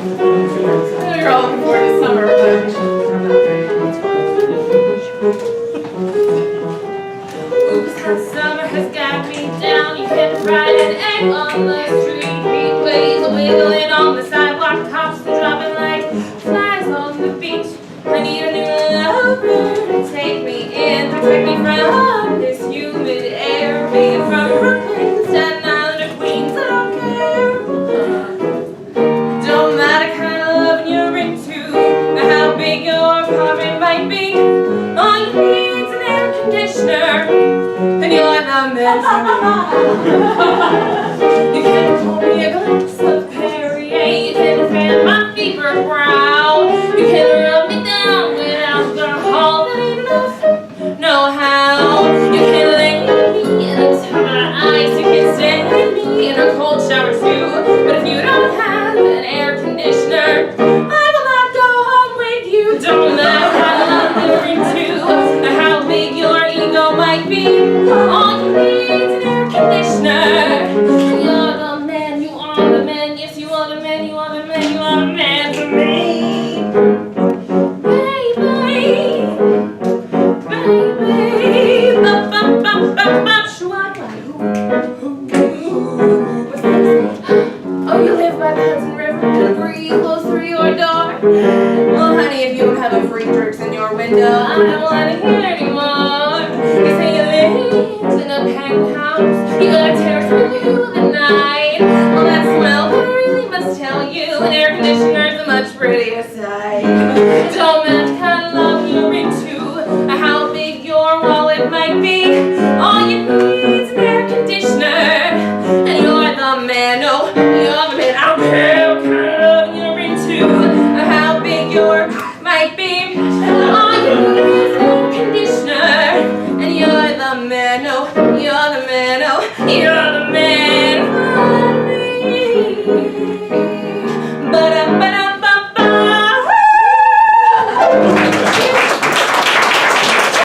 We're all looking forward to summer, but oops, the summer has got me down. You can ride an egg on the street. Speedways wiggling on the sidewalk. Cops are dropping like flies on the beach. I need a new lover to take me in, protect me from this humid air. Be it from Brooklyn, Staten Island, or Queens, I don't care. Don't matter kind of love you're into, or how big your apartment might be. All you need is an air conditioner, and you're the man for me. You can pour me a glass of Perrier, you can fan my fever brow, you can rub me down with alcohol. That ain't enough, no how. You can lay me in a tub of ice, you can stand me in a cold shower too. But if you don't have an air conditioner, I will not go home with you. Don't matter how long you're into, or how big your ego might be. All you need is an air conditioner. You're the man, you are the man. Yes, you are the man, you are the man, you are the man for me. Baby, baby, ba-ba-ba-ba-ba, shoo-ah-wah. What's that? Oh, you live by the Hudson River, and a breeze blows through your door. Well, honey, if you don't have a free drinks in your window, I don't want to hear anymore. You say you live in a penthouse, you got a terrace view of the night. Well, that smell, but I really must tell you, an air conditioner's a much prettier sight. Don't matter what kind of love you're into, or how big your wallet might be. All you need is an air conditioner, and you're the man. No, you're the man. I don't care what kind of love you're into, or how big your might be. All you need is an air conditioner, and you're the man. No, you're the man. Oh, you're the man.